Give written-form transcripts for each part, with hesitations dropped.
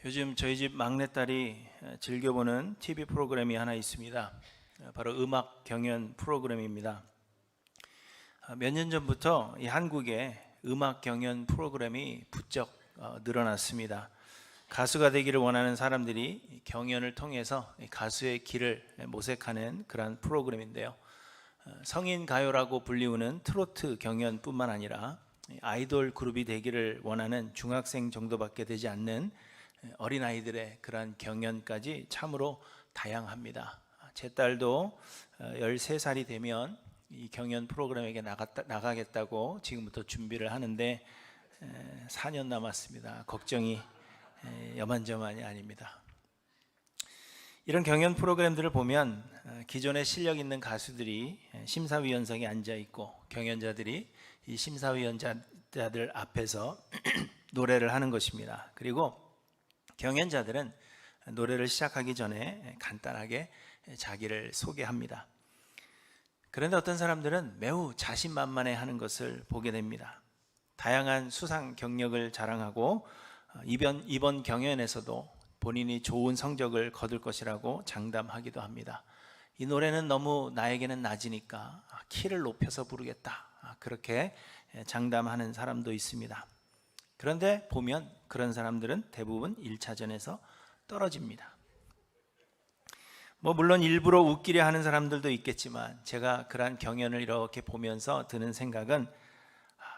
요즘 저희 집 막내딸이 즐겨보는 TV 프로그램이 하나 있습니다. 바로 음악 경연 프로그램입니다. 몇 년 전부터 이 한국에 음악 경연 프로그램이 부쩍 늘어났습니다. 가수가 되기를 원하는 사람들이 경연을 통해서 가수의 길을 모색하는 그런 프로그램인데요. 성인 가요라고 불리우는 트로트 경연뿐만 아니라 아이돌 그룹이 되기를 원하는 중학생 정도밖에 되지 않는 어린아이들의 그러한 경연까지 참으로 다양합니다. 제 딸도 13살이 되면 이 경연 프로그램에게 나가겠다고 지금부터 준비를 하는데 4년 남았습니다. 걱정이 여만저만이 아닙니다. 이런 경연 프로그램들을 보면 기존에 실력 있는 가수들이 심사위원석에 앉아 있고 경연자들이 이 심사위원자들 앞에서 노래를 하는 것입니다. 그리고 경연자들은 노래를 시작하기 전에 간단하게 자기를 소개합니다. 그런데 어떤 사람들은 매우 자신만만해 하는 것을 보게 됩니다. 다양한 수상 경력을 자랑하고 이번 경연에서도 본인이 좋은 성적을 거둘 것이라고 장담하기도 합니다. 이 노래는 너무 나에게는 낮으니까 키를 높여서 부르겠다, 그렇게 장담하는 사람도 있습니다. 그런데 보면 그런 사람들은 대부분 1차전에서 떨어집니다. 물론 일부러 웃기려 하는 사람들도 있겠지만 제가 그러한 경연을 이렇게 보면서 드는 생각은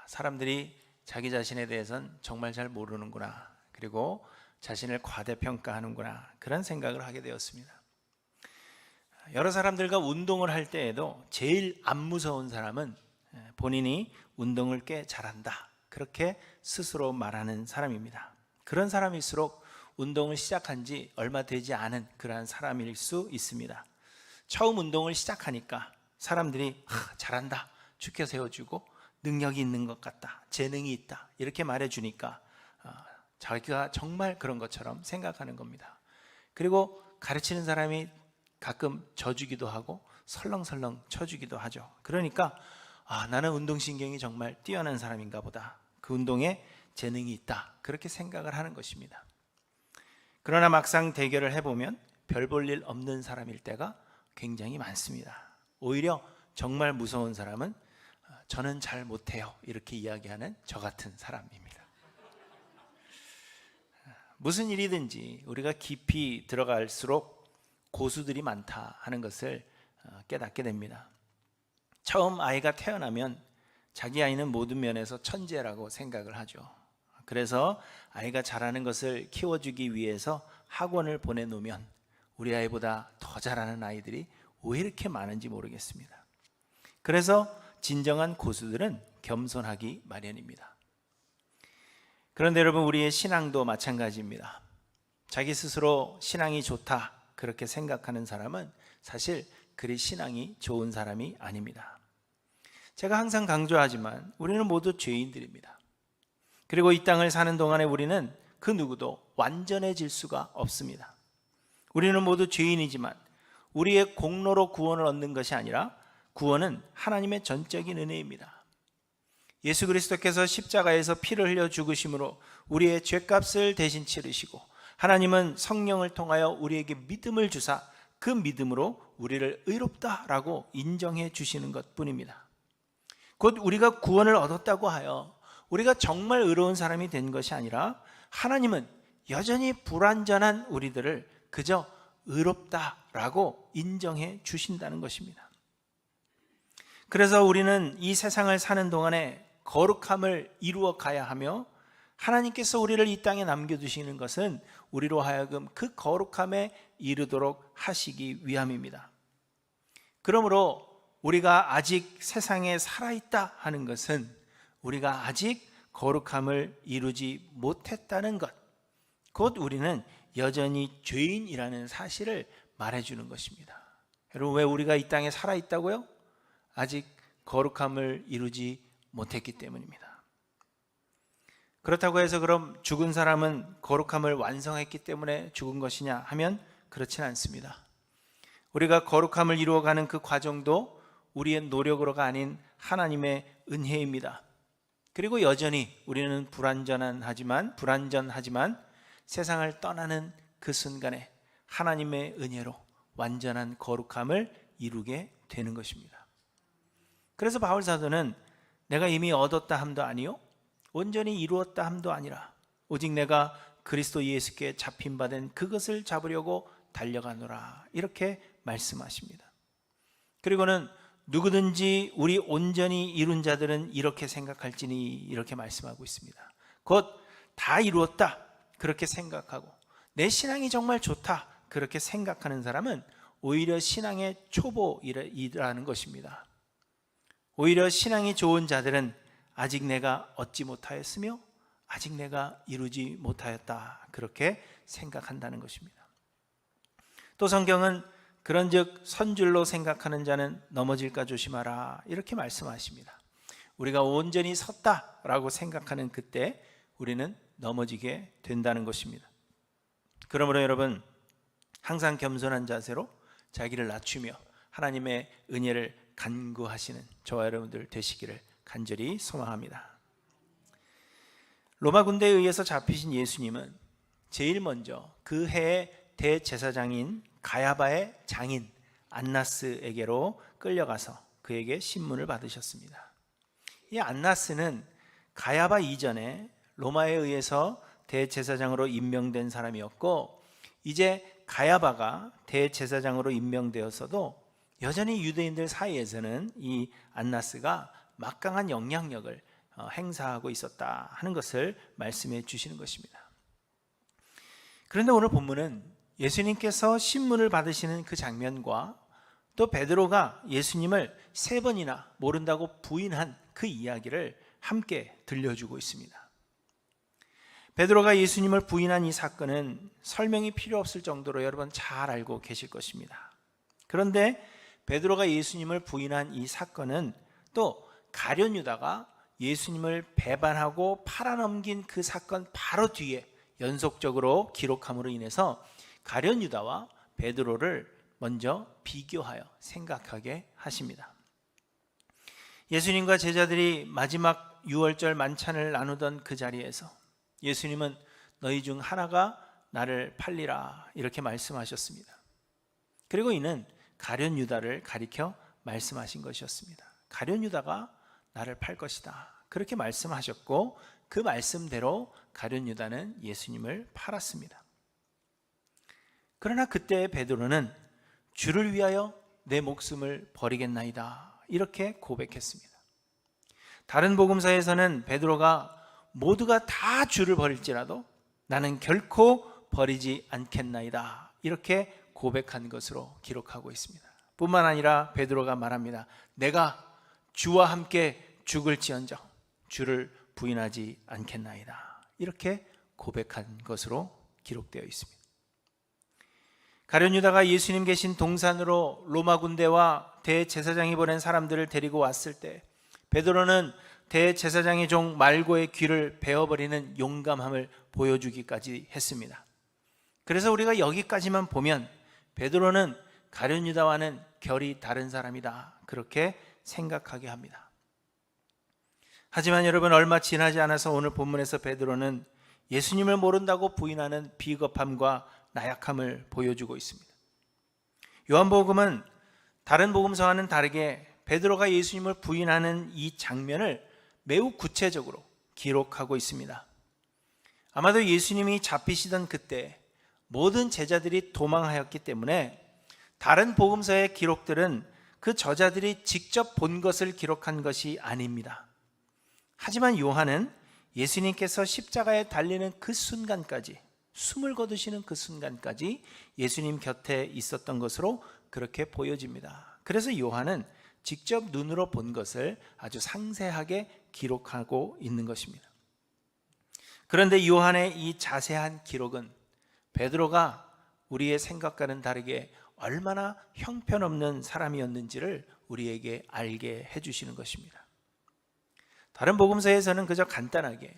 사람들이 자기 자신에 대해서는 정말 잘 모르는구나, 그리고 자신을 과대평가하는구나, 그런 생각을 하게 되었습니다. 여러 사람들과 운동을 할 때에도 제일 안 무서운 사람은 본인이 운동을 꽤 잘한다, 그렇게 스스로 말하는 사람입니다. 그런 사람일수록 운동을 시작한 지 얼마 되지 않은 그러한 사람일 수 있습니다. 처음 운동을 시작하니까 사람들이 잘한다, 축켜 세워주고 능력이 있는 것 같다, 재능이 있다, 이렇게 말해주니까 자기가 정말 그런 것처럼 생각하는 겁니다. 그리고 가르치는 사람이 가끔 져주기도 하고 설렁설렁 쳐주기도 하죠. 그러니까 나는 운동신경이 정말 뛰어난 사람인가 보다, 그 운동에 재능이 있다, 그렇게 생각을 하는 것입니다. 그러나 막상 대결을 해보면 별 볼 일 없는 사람일 때가 굉장히 많습니다. 오히려 정말 무서운 사람은 저는 잘 못해요, 이렇게 이야기하는 저 같은 사람입니다. 무슨 일이든지 우리가 깊이 들어갈수록 고수들이 많다 하는 것을 깨닫게 됩니다. 처음 아이가 태어나면 자기 아이는 모든 면에서 천재라고 생각을 하죠. 그래서 아이가 잘하는 것을 키워주기 위해서 학원을 보내놓으면 우리 아이보다 더 잘하는 아이들이 왜 이렇게 많은지 모르겠습니다. 그래서 진정한 고수들은 겸손하기 마련입니다. 그런데 여러분, 우리의 신앙도 마찬가지입니다. 자기 스스로 신앙이 좋다, 그렇게 생각하는 사람은 사실 그리 신앙이 좋은 사람이 아닙니다. 제가 항상 강조하지만 우리는 모두 죄인들입니다. 그리고 이 땅을 사는 동안에 우리는 그 누구도 완전해질 수가 없습니다. 우리는 모두 죄인이지만 우리의 공로로 구원을 얻는 것이 아니라 구원은 하나님의 전적인 은혜입니다. 예수 그리스도께서 십자가에서 피를 흘려 죽으심으로 우리의 죄값을 대신 치르시고 하나님은 성령을 통하여 우리에게 믿음을 주사 그 믿음으로 우리를 의롭다라고 인정해 주시는 것뿐입니다. 곧 우리가 구원을 얻었다고 하여 우리가 정말 의로운 사람이 된 것이 아니라 하나님은 여전히 불완전한 우리들을 그저 의롭다라고 인정해 주신다는 것입니다. 그래서 우리는 이 세상을 사는 동안에 거룩함을 이루어 가야 하며 하나님께서 우리를 이 땅에 남겨두시는 것은 우리로 하여금 그 거룩함에 이르도록 하시기 위함입니다. 그러므로 우리가 아직 세상에 살아있다 하는 것은 우리가 아직 거룩함을 이루지 못했다는 것, 곧 우리는 여전히 죄인이라는 사실을 말해주는 것입니다. 여러분, 왜 우리가 이 땅에 살아있다고요? 아직 거룩함을 이루지 못했기 때문입니다. 그렇다고 해서 그럼 죽은 사람은 거룩함을 완성했기 때문에 죽은 것이냐 하면 그렇지는 않습니다. 우리가 거룩함을 이루어가는 그 과정도 우리의 노력으로가 아닌 하나님의 은혜입니다. 그리고 여전히 우리는 불완전하지만 세상을 떠나는 그 순간에 하나님의 은혜로 완전한 거룩함을 이루게 되는 것입니다. 그래서 바울 사도는 내가 이미 얻었다 함도 아니요 온전히 이루었다 함도 아니라 오직 내가 그리스도 예수께 잡힌 바 된 그것을 잡으려고 달려가노라, 이렇게 말씀하십니다. 그리고는 누구든지 우리 온전히 이룬 자들은 이렇게 생각할지니, 이렇게 말씀하고 있습니다. 곧 다 이루었다 그렇게 생각하고 내 신앙이 정말 좋다 그렇게 생각하는 사람은 오히려 신앙의 초보이라는 것입니다. 오히려 신앙이 좋은 자들은 아직 내가 얻지 못하였으며 아직 내가 이루지 못하였다 그렇게 생각한다는 것입니다. 또 성경은 그런즉 선줄로 생각하는 자는 넘어질까 조심하라, 이렇게 말씀하십니다. 우리가 온전히 섰다라고 생각하는 그때 우리는 넘어지게 된다는 것입니다. 그러므로 여러분, 항상 겸손한 자세로 자기를 낮추며 하나님의 은혜를 간구하시는 저와 여러분들 되시기를 간절히 소망합니다. 로마 군대에 의해서 잡히신 예수님은 제일 먼저 그 해의 대제사장인 가야바의 장인 안나스에게로 끌려가서 그에게 신문을 받으셨습니다. 이 안나스는 가야바 이전에 로마에 의해서 대제사장으로 임명된 사람이었고, 이제 가야바가 대제사장으로 임명되었어도 여전히 유대인들 사이에서는 이 안나스가 막강한 영향력을 행사하고 있었다 하는 것을 말씀해 주시는 것입니다. 그런데 오늘 본문은 예수님께서 신문을 받으시는 그 장면과 또 베드로가 예수님을 3번이나 모른다고 부인한 그 이야기를 함께 들려주고 있습니다. 베드로가 예수님을 부인한 이 사건은 설명이 필요 없을 정도로 여러분 잘 알고 계실 것입니다. 그런데 베드로가 예수님을 부인한 이 사건은 또 가룟 유다가 예수님을 배반하고 팔아넘긴 그 사건 바로 뒤에 연속적으로 기록함으로 인해서 가룟 유다와 베드로를 먼저 비교하여 생각하게 하십니다. 예수님과 제자들이 마지막 유월절 만찬을 나누던 그 자리에서 예수님은 너희 중 하나가 나를 팔리라, 이렇게 말씀하셨습니다. 그리고 이는 가룟 유다를 가리켜 말씀하신 것이었습니다. 가룟 유다가 나를 팔 것이다, 그렇게 말씀하셨고 그 말씀대로 가룟 유다는 예수님을 팔았습니다. 그러나 그때 베드로는 주를 위하여 내 목숨을 버리겠나이다, 이렇게 고백했습니다. 다른 복음서에서는 베드로가 모두가 다 주를 버릴지라도 나는 결코 버리지 않겠나이다, 이렇게 고백한 것으로 기록하고 있습니다. 뿐만 아니라 베드로가 말합니다. 내가 주와 함께 죽을지언정 주를 부인하지 않겠나이다, 이렇게 고백한 것으로 기록되어 있습니다. 가룟 유다가 예수님 계신 동산으로 로마 군대와 대제사장이 보낸 사람들을 데리고 왔을 때 베드로는 대제사장의 종 말고의 귀를 베어버리는 용감함을 보여주기까지 했습니다. 그래서 우리가 여기까지만 보면 베드로는 가룟 유다와는 결이 다른 사람이다, 그렇게 생각하게 합니다. 하지만 여러분, 얼마 지나지 않아서 오늘 본문에서 베드로는 예수님을 모른다고 부인하는 비겁함과 나약함을 보여주고 있습니다. 요한복음은 다른 복음서와는 다르게 베드로가 예수님을 부인하는 이 장면을 매우 구체적으로 기록하고 있습니다. 아마도 예수님이 잡히시던 그때 모든 제자들이 도망하였기 때문에 다른 복음서의 기록들은 그 저자들이 직접 본 것을 기록한 것이 아닙니다. 하지만 요한은 예수님께서 십자가에 달리는 그 순간까지, 숨을 거두시는 그 순간까지 예수님 곁에 있었던 것으로 그렇게 보여집니다. 그래서 요한은 직접 눈으로 본 것을 아주 상세하게 기록하고 있는 것입니다. 그런데 요한의 이 자세한 기록은 베드로가 우리의 생각과는 다르게 얼마나 형편없는 사람이었는지를 우리에게 알게 해주시는 것입니다. 다른 복음서에서는 그저 간단하게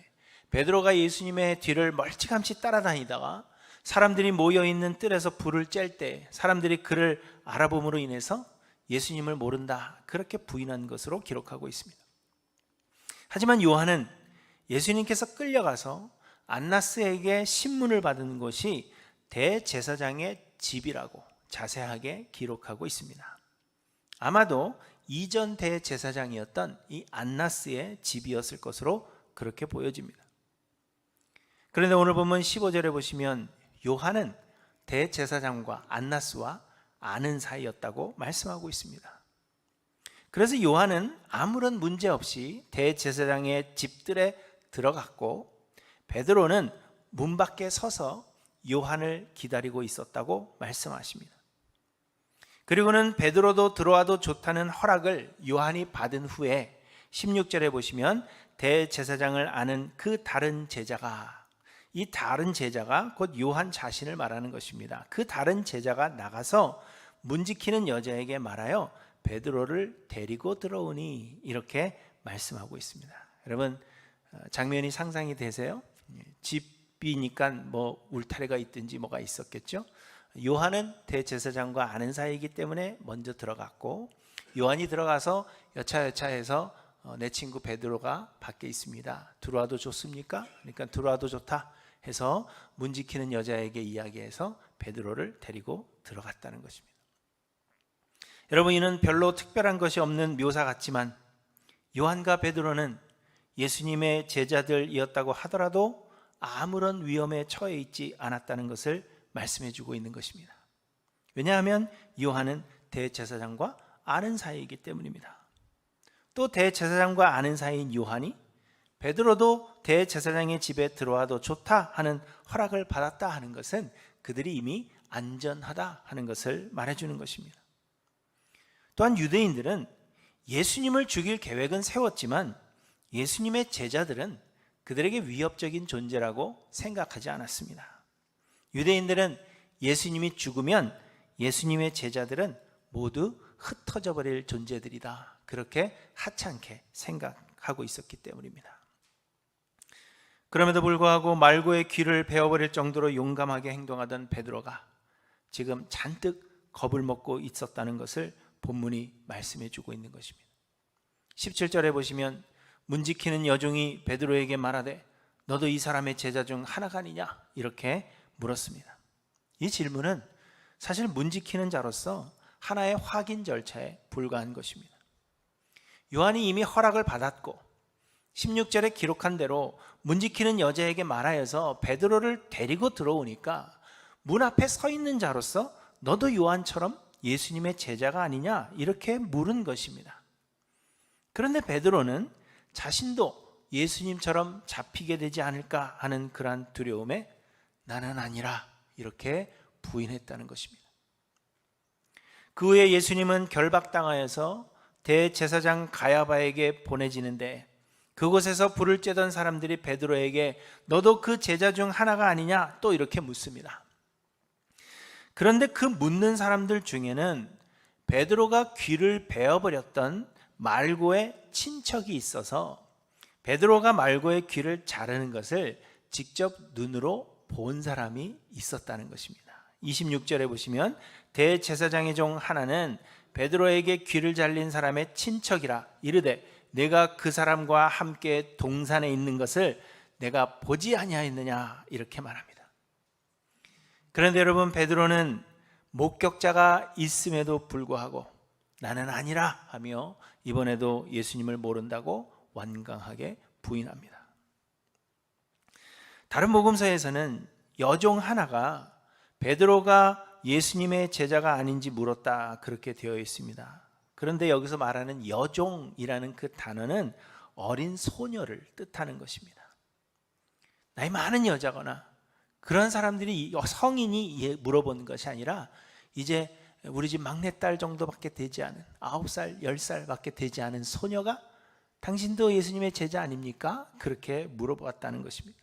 베드로가 예수님의 뒤를 멀찌감치 따라다니다가 사람들이 모여있는 뜰에서 불을 쬐 때 사람들이 그를 알아봄으로 인해서 예수님을 모른다, 그렇게 부인한 것으로 기록하고 있습니다. 하지만 요한은 예수님께서 끌려가서 안나스에게 신문을 받은 곳이 대제사장의 집이라고 자세하게 기록하고 있습니다. 아마도 이전 대제사장이었던 이 안나스의 집이었을 것으로 그렇게 보여집니다. 그런데 오늘 본문 15절에 보시면 요한은 대제사장과 안나스와 아는 사이였다고 말씀하고 있습니다. 그래서 요한은 아무런 문제 없이 대제사장의 집들에 들어갔고 베드로는 문 밖에 서서 요한을 기다리고 있었다고 말씀하십니다. 그리고는 베드로도 들어와도 좋다는 허락을 요한이 받은 후에 16절에 보시면 대제사장을 아는 그 다른 제자가, 이 다른 제자가 곧 요한 자신을 말하는 것입니다. 그 다른 제자가 나가서 문 지키는 여자에게 말하여 베드로를 데리고 들어오니, 이렇게 말씀하고 있습니다. 여러분, 장면이 상상이 되세요? 집이니까 뭐 울타리가 있든지 뭐가 있었겠죠. 요한은 대제사장과 아는 사이이기 때문에 먼저 들어갔고, 요한이 들어가서 여차여차해서 내 친구 베드로가 밖에 있습니다, 들어와도 좋습니까? 그러니까 들어와도 좋다 해서 문 지키는 여자에게 이야기해서 베드로를 데리고 들어갔다는 것입니다. 여러분, 이는 별로 특별한 것이 없는 묘사 같지만 요한과 베드로는 예수님의 제자들이었다고 하더라도 아무런 위험에 처해 있지 않았다는 것을 말씀해 주고 있는 것입니다. 왜냐하면 요한은 대제사장과 아는 사이이기 때문입니다. 또 대제사장과 아는 사이인 요한이 베드로도 대제사장의 집에 들어와도 좋다 하는 허락을 받았다 하는 것은 그들이 이미 안전하다 하는 것을 말해주는 것입니다. 또한 유대인들은 예수님을 죽일 계획은 세웠지만 예수님의 제자들은 그들에게 위협적인 존재라고 생각하지 않았습니다. 유대인들은 예수님이 죽으면 예수님의 제자들은 모두 흩어져 버릴 존재들이다, 그렇게 하찮게 생각하고 있었기 때문입니다. 그럼에도 불구하고 말고의 귀를 베어버릴 정도로 용감하게 행동하던 베드로가 지금 잔뜩 겁을 먹고 있었다는 것을 본문이 말씀해 주고 있는 것입니다. 17절에 보시면 문 지키는 여종이 베드로에게 말하되 너도 이 사람의 제자 중 하나가 아니냐, 이렇게 물었습니다. 이 질문은 사실 문 지키는 자로서 하나의 확인 절차에 불과한 것입니다. 요한이 이미 허락을 받았고 16절에 기록한 대로 문 지키는 여자에게 말하여서 베드로를 데리고 들어오니까 문 앞에 서 있는 자로서 너도 요한처럼 예수님의 제자가 아니냐, 이렇게 물은 것입니다. 그런데 베드로는 자신도 예수님처럼 잡히게 되지 않을까 하는 그러한 두려움에 나는 아니라, 이렇게 부인했다는 것입니다. 그 후에 예수님은 결박당하여서 대제사장 가야바에게 보내지는데 그곳에서 불을 쬐던 사람들이 베드로에게 너도 그 제자 중 하나가 아니냐, 또 이렇게 묻습니다. 그런데 그 묻는 사람들 중에는 베드로가 귀를 베어버렸던 말고의 친척이 있어서 베드로가 말고의 귀를 자르는 것을 직접 눈으로 본 사람이 있었다는 것입니다. 26절에 보시면 대제사장의 종 하나는 베드로에게 귀를 잘린 사람의 친척이라 이르되 내가 그 사람과 함께 동산에 있는 것을 내가 보지 아니하였느냐, 이렇게 말합니다. 그런데 여러분, 베드로는 목격자가 있음에도 불구하고 나는 아니라 하며 이번에도 예수님을 모른다고 완강하게 부인합니다. 다른 복음서에서는 여종 하나가 베드로가 예수님의 제자가 아닌지 물었다, 그렇게 되어 있습니다. 그런데 여기서 말하는 여종이라는 그 단어는 어린 소녀를 뜻하는 것입니다. 나이 많은 여자거나 그런 사람들이, 성인이 물어보는 것이 아니라 이제 우리 집 막내딸 정도밖에 되지 않은 9살, 10살밖에 되지 않은 소녀가 당신도 예수님의 제자 아닙니까? 그렇게 물어봤다는 것입니다.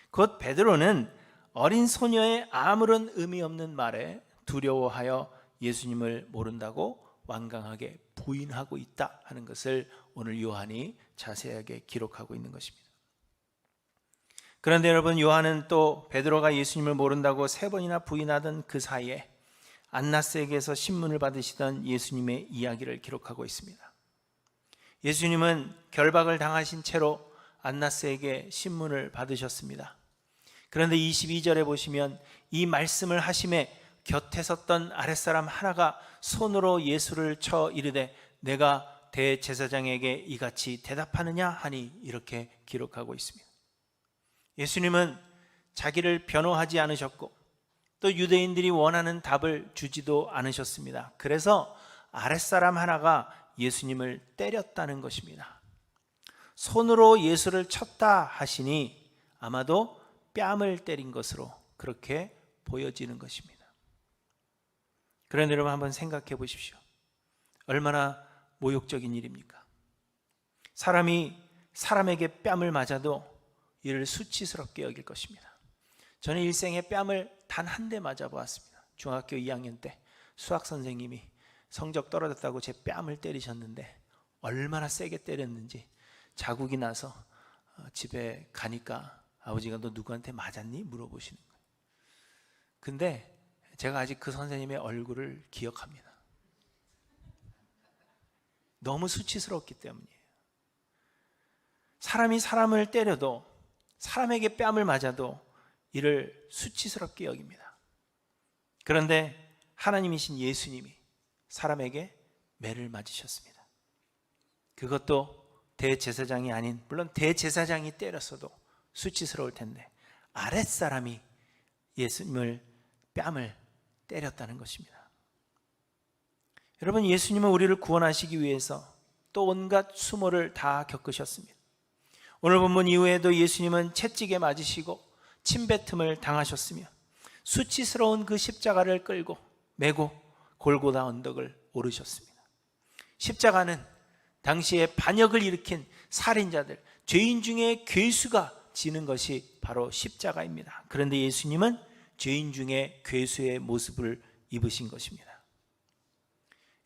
곧 베드로는 어린 소녀의 아무런 의미 없는 말에 두려워하여 예수님을 모른다고 완강하게 부인하고 있다 하는 것을 오늘 요한이 자세하게 기록하고 있는 것입니다. 그런데 여러분, 요한은 또 베드로가 예수님을 모른다고 3번이나 부인하던 그 사이에 안나스에게서 신문을 받으시던 예수님의 이야기를 기록하고 있습니다. 예수님은 결박을 당하신 채로 안나스에게 신문을 받으셨습니다. 그런데 22절에 보시면 이 말씀을 하심에 곁에 섰던 아랫사람 하나가 손으로 예수를 쳐 이르되 내가 대제사장에게 이같이 대답하느냐 하니 이렇게 기록하고 있습니다. 예수님은 자기를 변호하지 않으셨고 또 유대인들이 원하는 답을 주지도 않으셨습니다. 그래서 아랫사람 하나가 예수님을 때렸다는 것입니다. 손으로 예수를 쳤다 하시니 아마도 뺨을 때린 것으로 그렇게 보여지는 것입니다. 그런데 여러분 한번 생각해 보십시오. 얼마나 모욕적인 일입니까? 사람이 사람에게 뺨을 맞아도 이를 수치스럽게 여길 것입니다. 저는 일생에 뺨을 단 한 대 맞아보았습니다. 중학교 2학년 때 수학 선생님이 성적 떨어졌다고 제 뺨을 때리셨는데 얼마나 세게 때렸는지 자국이 나서 집에 가니까 아버지가 너 누구한테 맞았니? 물어보시는 거예요. 근데 제가 아직 그 선생님의 얼굴을 기억합니다. 너무 수치스럽기 때문이에요. 사람이 사람을 때려도 사람에게 뺨을 맞아도 이를 수치스럽게 여깁니다. 그런데 하나님이신 예수님이 사람에게 매를 맞으셨습니다. 그것도 대제사장이 아닌, 물론 대제사장이 때렸어도 수치스러울 텐데 아랫사람이 예수님을 뺨을 때렸다는 것입니다. 여러분, 예수님은 우리를 구원하시기 위해서 또 온갖 수모를 다 겪으셨습니다. 오늘 본문 이후에도 예수님은 채찍에 맞으시고 침뱉음을 당하셨으며 수치스러운 그 십자가를 끌고 메고 골고다 언덕을 오르셨습니다. 십자가는 당시에 반역을 일으킨 살인자들, 죄인 중에 괴수가 지는 것이 바로 십자가입니다. 그런데 예수님은 죄인 중에 괴수의 모습을 입으신 것입니다.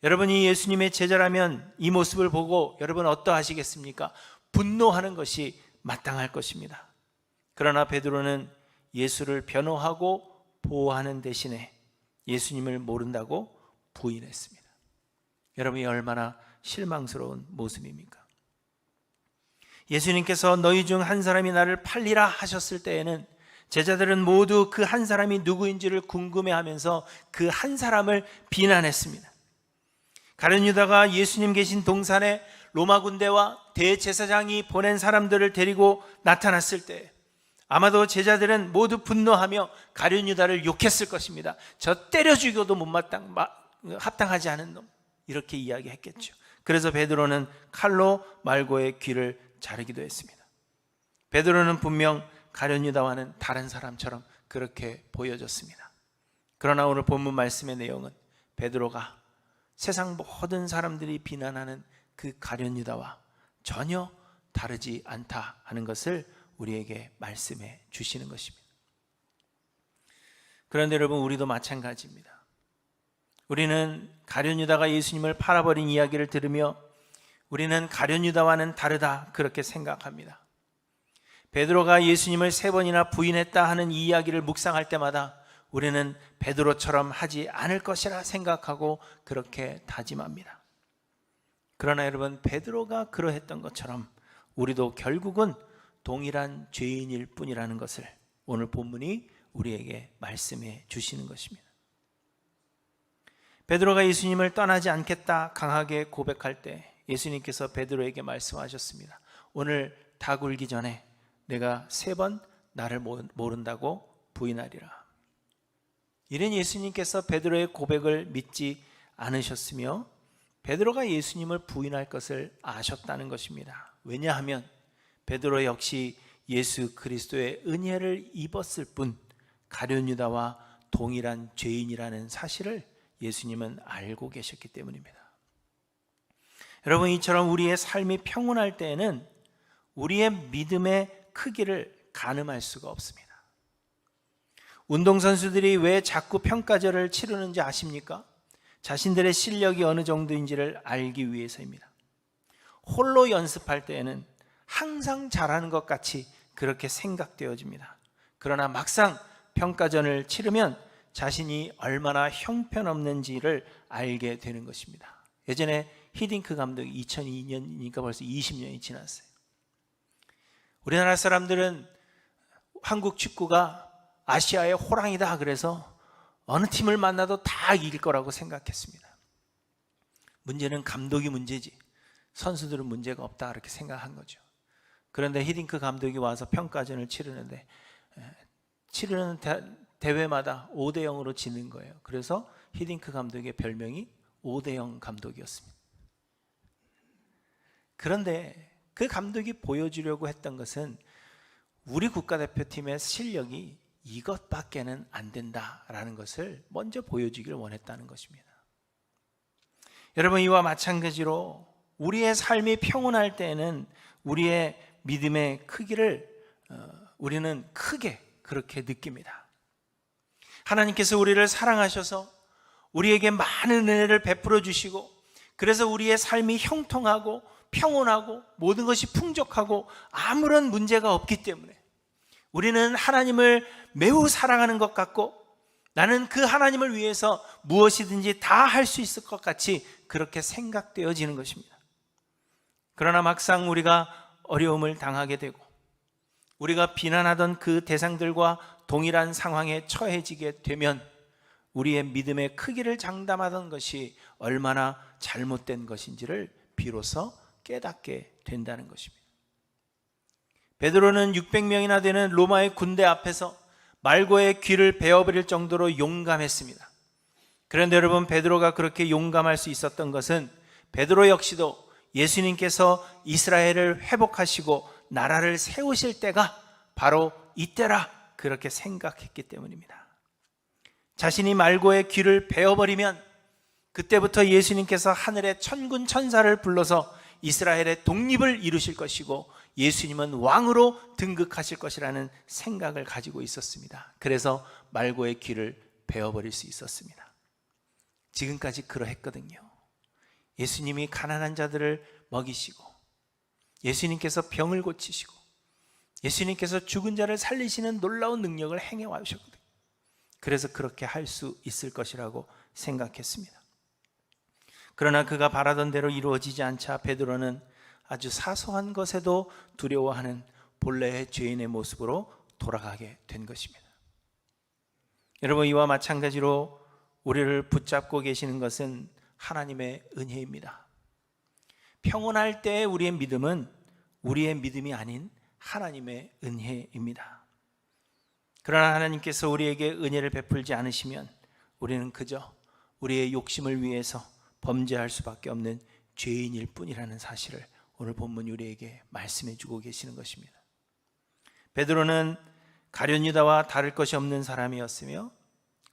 여러분이 예수님의 제자라면 이 모습을 보고 여러분 어떠하시겠습니까? 분노하는 것이 마땅할 것입니다. 그러나 베드로는 예수를 변호하고 보호하는 대신에 예수님을 모른다고 부인했습니다. 여러분이 얼마나 실망스러운 모습입니까? 예수님께서 너희 중 한 사람이 나를 팔리라 하셨을 때에는 제자들은 모두 그 한 사람이 누구인지를 궁금해하면서 그 한 사람을 비난했습니다. 가룟 유다가 예수님 계신 동산에 로마 군대와 대제사장이 보낸 사람들을 데리고 나타났을 때 아마도 제자들은 모두 분노하며 가룟 유다를 욕했을 것입니다. 저 때려 죽여도 합당하지 않은 놈, 이렇게 이야기했겠죠. 그래서 베드로는 칼로 말고의 귀를 자르기도 했습니다. 베드로는 분명 가룟 유다와는 다른 사람처럼 그렇게 보여졌습니다. 그러나 오늘 본문 말씀의 내용은 베드로가 세상 모든 사람들이 비난하는 그 가룟 유다와 전혀 다르지 않다 하는 것을 우리에게 말씀해 주시는 것입니다. 그런데 여러분, 우리도 마찬가지입니다. 우리는 가룟 유다가 예수님을 팔아버린 이야기를 들으며 우리는 가룟 유다와는 다르다 그렇게 생각합니다. 베드로가 예수님을 3번이나 부인했다 하는 이 이야기를 묵상할 때마다 우리는 베드로처럼 하지 않을 것이라 생각하고 그렇게 다짐합니다. 그러나 여러분, 베드로가 그러했던 것처럼 우리도 결국은 동일한 죄인일 뿐이라는 것을 오늘 본문이 우리에게 말씀해 주시는 것입니다. 베드로가 예수님을 떠나지 않겠다 강하게 고백할 때 예수님께서 베드로에게 말씀하셨습니다. 오늘 닭 울기 전에 내가 3번 나를 모른다고 부인하리라. 이런 예수님께서 베드로의 고백을 믿지 않으셨으며 베드로가 예수님을 부인할 것을 아셨다는 것입니다. 왜냐하면 베드로 역시 예수 그리스도의 은혜를 입었을 뿐 가룟 유다와 동일한 죄인이라는 사실을 예수님은 알고 계셨기 때문입니다. 여러분, 이처럼 우리의 삶이 평온할 때에는 우리의 믿음의 크기를 가늠할 수가 없습니다. 운동선수들이 왜 자꾸 평가절을 치르는지 아십니까? 자신들의 실력이 어느 정도인지를 알기 위해서입니다. 홀로 연습할 때에는 항상 잘하는 것 같이 그렇게 생각되어집니다. 그러나 막상 평가전을 치르면 자신이 얼마나 형편없는지를 알게 되는 것입니다. 예전에 히딩크 감독이 2002년이니까 벌써 20년이 지났어요. 우리나라 사람들은 한국 축구가 아시아의 호랑이다 그래서 어느 팀을 만나도 다 이길 거라고 생각했습니다. 문제는 감독이 문제지 선수들은 문제가 없다 그렇게 생각한 거죠. 그런데 히딩크 감독이 와서 평가전을 치르는데 치르는 대회마다 5대0으로 지는 거예요. 그래서 히딩크 감독의 별명이 5대0 감독이었습니다. 그런데 그 감독이 보여주려고 했던 것은 우리 국가대표팀의 실력이 이것밖에는 안 된다라는 것을 먼저 보여주기를 원했다는 것입니다. 여러분, 이와 마찬가지로 우리의 삶이 평온할 때에는 우리의 믿음의 크기를 우리는 크게 그렇게 느낍니다. 하나님께서 우리를 사랑하셔서 우리에게 많은 은혜를 베풀어 주시고 그래서 우리의 삶이 형통하고 평온하고 모든 것이 풍족하고 아무런 문제가 없기 때문에 우리는 하나님을 매우 사랑하는 것 같고 나는 그 하나님을 위해서 무엇이든지 다 할 수 있을 것 같이 그렇게 생각되어지는 것입니다. 그러나 막상 우리가 어려움을 당하게 되고 우리가 비난하던 그 대상들과 동일한 상황에 처해지게 되면 우리의 믿음의 크기를 장담하던 것이 얼마나 잘못된 것인지를 비로소 깨닫게 된다는 것입니다. 베드로는 600명이나 되는 로마의 군대 앞에서 말고의 귀를 베어버릴 정도로 용감했습니다. 그런데 여러분, 베드로가 그렇게 용감할 수 있었던 것은 베드로 역시도 예수님께서 이스라엘을 회복하시고 나라를 세우실 때가 바로 이때라 그렇게 생각했기 때문입니다. 자신이 말고의 귀를 베어버리면 그때부터 예수님께서 하늘의 천군 천사를 불러서 이스라엘의 독립을 이루실 것이고 예수님은 왕으로 등극하실 것이라는 생각을 가지고 있었습니다. 그래서 말고의 귀를 베어버릴 수 있었습니다. 지금까지 그러했거든요. 예수님이 가난한 자들을 먹이시고 예수님께서 병을 고치시고 예수님께서 죽은 자를 살리시는 놀라운 능력을 행해 와주셨거든요. 그래서 그렇게 할 수 있을 것이라고 생각했습니다. 그러나 그가 바라던 대로 이루어지지 않자 베드로는 아주 사소한 것에도 두려워하는 본래의 죄인의 모습으로 돌아가게 된 것입니다. 여러분, 이와 마찬가지로 우리를 붙잡고 계시는 것은 하나님의 은혜입니다. 평온할 때 우리의 믿음은 우리의 믿음이 아닌 하나님의 은혜입니다. 그러나 하나님께서 우리에게 은혜를 베풀지 않으시면 우리는 그저 우리의 욕심을 위해서 범죄할 수밖에 없는 죄인일 뿐이라는 사실을 오늘 본문이 우리에게 말씀해 주고 계시는 것입니다. 베드로는 가룟 유다와 다를 것이 없는 사람이었으며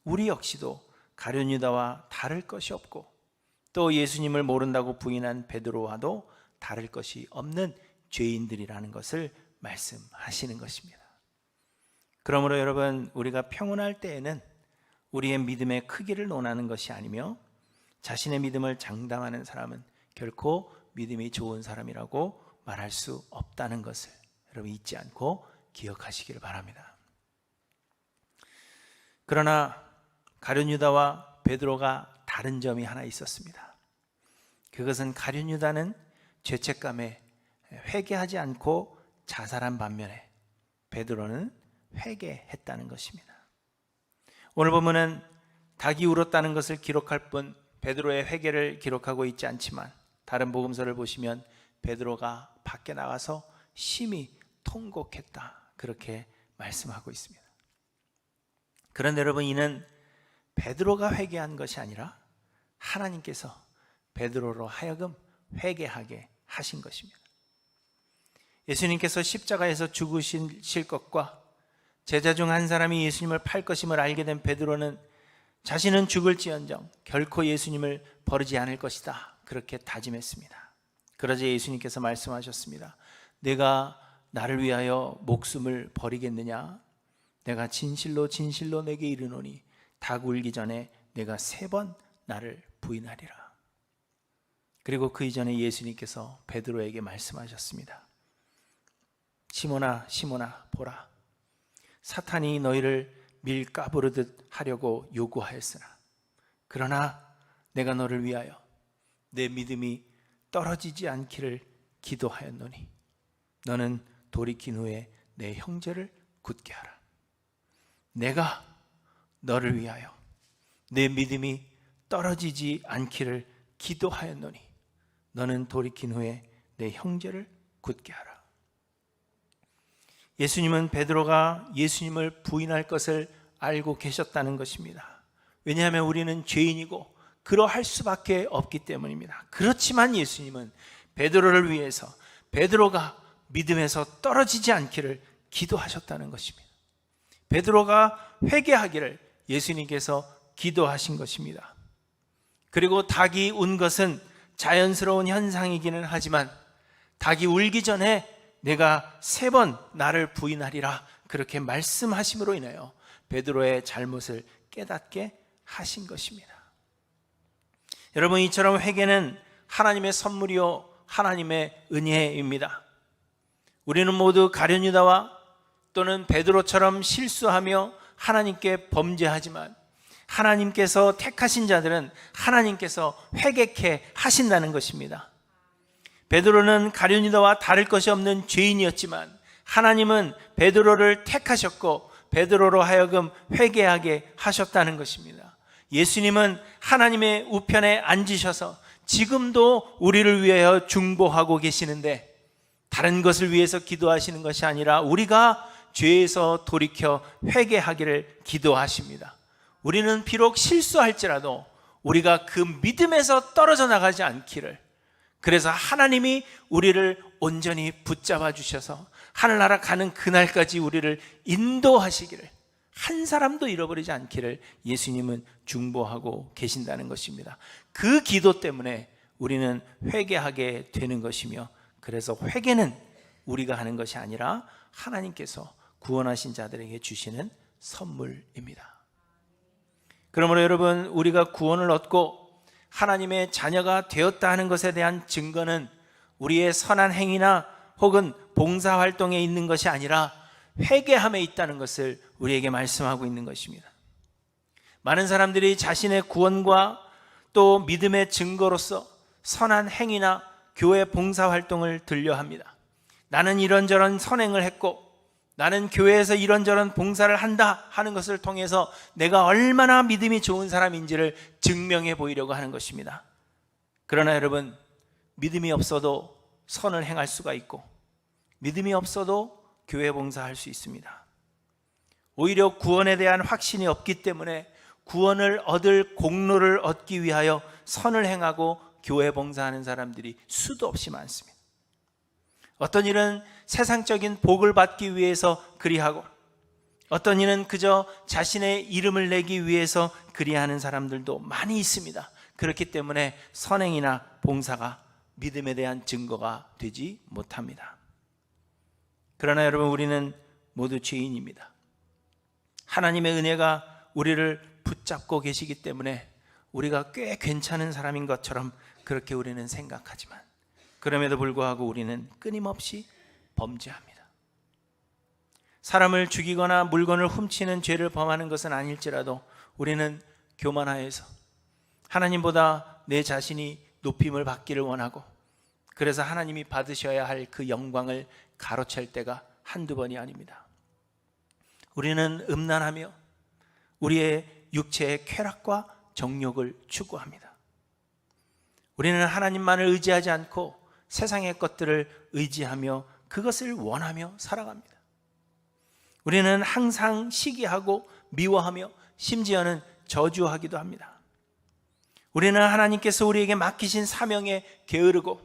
우리 역시도 가룟 유다와 다를 것이 없고 또 예수님을 모른다고 부인한 베드로와도 다를 것이 없는 죄인들이라는 것을 말씀하시는 것입니다. 그러므로 여러분, 우리가 평온할 때에는 우리의 믿음의 크기를 논하는 것이 아니며 자신의 믿음을 장담하는 사람은 결코 믿음이 좋은 사람이라고 말할 수 없다는 것을 여러분 잊지 않고 기억하시기를 바랍니다. 그러나 가룟 유다와 베드로가 다른 점이 하나 있었습니다. 그것은 가룟 유다는 죄책감에 회개하지 않고 자살한 반면에 베드로는 회개했다는 것입니다. 오늘 본문은 닭이 울었다는 것을 기록할 뿐 베드로의 회개를 기록하고 있지 않지만 다른 복음서를 보시면 베드로가 밖에 나가서 심히 통곡했다 그렇게 말씀하고 있습니다. 그런데 여러분, 이는 베드로가 회개한 것이 아니라 하나님께서 베드로로 하여금 회개하게 하신 것입니다. 예수님께서 십자가에서 죽으실 것과 제자 중 한 사람이 예수님을 팔 것임을 알게 된 베드로는 자신은 죽을지언정 결코 예수님을 버리지 않을 것이다 그렇게 다짐했습니다. 그러자 예수님께서 말씀하셨습니다. 내가 나를 위하여 목숨을 버리겠느냐? 내가 진실로 진실로 내게 이르노니 닭 울기 전에 내가 3번 나를 부인하리라. 그리고 그 이전에 예수님께서 베드로에게 말씀하셨습니다. 시몬아 시몬아 보라, 사탄이 너희를 밀 까부르듯 하려고 요구하였으나 그러나 내가 너를 위하여 내 믿음이 떨어지지 않기를 기도하였노니 너는 돌이킨 후에 내 형제를 굳게 하라. 내가 너를 위하여 내 믿음이 떨어지지 않기를 기도하였노니 너는 돌이킨 후에 내 형제를 굳게 하라. 예수님은 베드로가 예수님을 부인할 것을 알고 계셨다는 것입니다. 왜냐하면 우리는 죄인이고 그러할 수밖에 없기 때문입니다. 그렇지만 예수님은 베드로를 위해서 베드로가 믿음에서 떨어지지 않기를 기도하셨다는 것입니다. 베드로가 회개하기를 예수님께서 기도하신 것입니다. 그리고 닭이 운 것은 자연스러운 현상이기는 하지만 닭이 울기 전에 내가 3번 나를 부인하리라 그렇게 말씀하심으로 인하여 베드로의 잘못을 깨닫게 하신 것입니다. 여러분, 이처럼 회개는 하나님의 선물이요 하나님의 은혜입니다. 우리는 모두 가룟 유다와 또는 베드로처럼 실수하며 하나님께 범죄하지만 하나님께서 택하신 자들은 하나님께서 회개케 하신다는 것입니다. 베드로는 가룟 유다와 다를 것이 없는 죄인이었지만 하나님은 베드로를 택하셨고 베드로로 하여금 회개하게 하셨다는 것입니다. 예수님은 하나님의 우편에 앉으셔서 지금도 우리를 위하여 중보하고 계시는데 다른 것을 위해서 기도하시는 것이 아니라 우리가 죄에서 돌이켜 회개하기를 기도하십니다. 우리는 비록 실수할지라도 우리가 그 믿음에서 떨어져 나가지 않기를, 그래서 하나님이 우리를 온전히 붙잡아 주셔서 하늘나라 가는 그날까지 우리를 인도하시기를, 한 사람도 잃어버리지 않기를 예수님은 중보하고 계신다는 것입니다. 그 기도 때문에 우리는 회개하게 되는 것이며, 그래서 회개는 우리가 하는 것이 아니라 하나님께서 구원하신 자들에게 주시는 선물입니다. 그러므로 여러분, 우리가 구원을 얻고 하나님의 자녀가 되었다 하는 것에 대한 증거는 우리의 선한 행위나 혹은 봉사활동에 있는 것이 아니라 회개함에 있다는 것을 우리에게 말씀하고 있는 것입니다. 많은 사람들이 자신의 구원과 또 믿음의 증거로서 선한 행위나 교회 봉사활동을 들려합니다. 나는 이런저런 선행을 했고 나는 교회에서 이런저런 봉사를 한다 하는 것을 통해서 내가 얼마나 믿음이 좋은 사람인지를 증명해 보이려고 하는 것입니다. 그러나 여러분, 믿음이 없어도 선을 행할 수가 있고 믿음이 없어도 교회 봉사할 수 있습니다. 오히려 구원에 대한 확신이 없기 때문에 구원을 얻을 공로를 얻기 위하여 선을 행하고 교회 봉사하는 사람들이 수도 없이 많습니다. 어떤 일은 세상적인 복을 받기 위해서 그리하고, 어떤 일은 그저 자신의 이름을 내기 위해서 그리하는 사람들도 많이 있습니다. 그렇기 때문에 선행이나 봉사가 믿음에 대한 증거가 되지 못합니다. 그러나 여러분, 우리는 모두 죄인입니다. 하나님의 은혜가 우리를 붙잡고 계시기 때문에 우리가 꽤 괜찮은 사람인 것처럼 그렇게 우리는 생각하지만, 그럼에도 불구하고 우리는 끊임없이 범죄합니다. 사람을 죽이거나 물건을 훔치는 죄를 범하는 것은 아닐지라도 우리는 교만하여서 하나님보다 내 자신이 높임을 받기를 원하고, 그래서 하나님이 받으셔야 할 그 영광을 가로챌 때가 한두 번이 아닙니다. 우리는 음란하며 우리의 육체의 쾌락과 정욕을 추구합니다. 우리는 하나님만을 의지하지 않고 세상의 것들을 의지하며 그것을 원하며 살아갑니다. 우리는 항상 시기하고 미워하며 심지어는 저주하기도 합니다. 우리는 하나님께서 우리에게 맡기신 사명에 게으르고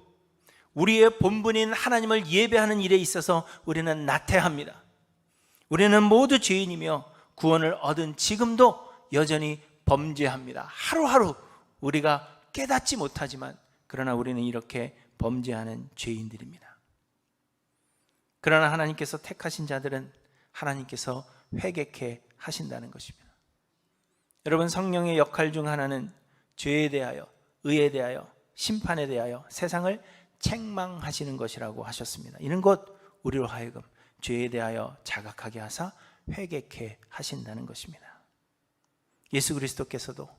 우리의 본분인 하나님을 예배하는 일에 있어서 우리는 나태합니다. 우리는 모두 죄인이며 구원을 얻은 지금도 여전히 범죄합니다. 하루하루 우리가 깨닫지 못하지만 그러나 우리는 이렇게 범죄하는 죄인들입니다. 그러나 하나님께서 택하신 자들은 하나님께서 회개케 하신다는 것입니다. 여러분, 성령의 역할 중 하나는 죄에 대하여, 의에 대하여, 심판에 대하여 세상을 책망하시는 것이라고 하셨습니다. 이는 곧 우리로 하여금 죄에 대하여 자각하게 하사 회개케 하신다는 것입니다. 예수 그리스도께서도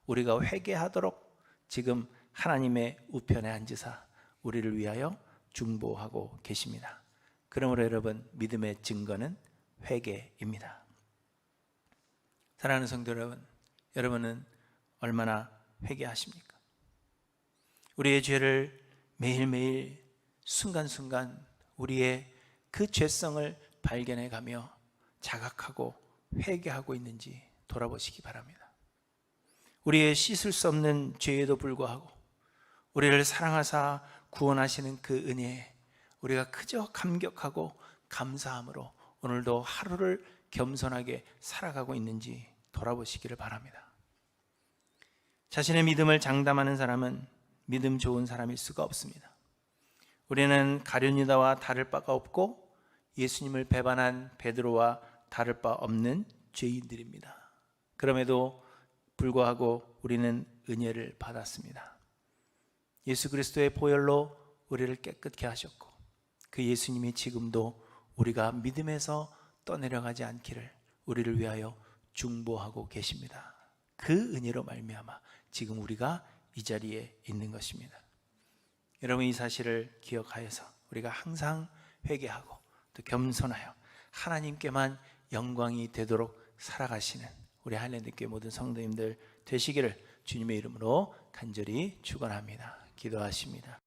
우리가 회개하도록 지금 하나님의 우편에 앉으사 우리를 위하여 중보하고 계십니다. 그러므로 여러분, 믿음의 증거는 회개입니다. 사랑하는 성도 여러분, 여러분은 얼마나 회개하십니까? 우리의 죄를 매일매일 순간순간 우리의 그 죄성을 발견해가며 자각하고 회개하고 있는지 돌아보시기 바랍니다. 우리의 씻을 수 없는 죄에도 불구하고 우리를 사랑하사 구원하시는 그 은혜에 우리가 그저 감격하고 감사함으로 오늘도 하루를 겸손하게 살아가고 있는지 돌아보시기를 바랍니다. 자신의 믿음을 장담하는 사람은 믿음 좋은 사람일 수가 없습니다. 우리는 가룟유다와 다를 바가 없고 예수님을 배반한 베드로와 다를 바 없는 죄인들입니다. 그럼에도 불구하고 우리는 은혜를 받았습니다. 예수 그리스도의 보혈로 우리를 깨끗게 하셨고 그 예수님이 지금도 우리가 믿음에서 떠내려가지 않기를 우리를 위하여 중보하고 계십니다. 그 은혜로 말미암아 지금 우리가 이 자리에 있는 것입니다. 여러분, 이 사실을 기억하여서 우리가 항상 회개하고 또 겸손하여 하나님께만 영광이 되도록 살아가시는 우리 하일랜드교회 모든 성도님들 되시기를 주님의 이름으로 간절히 축원합니다. 기도하십니다.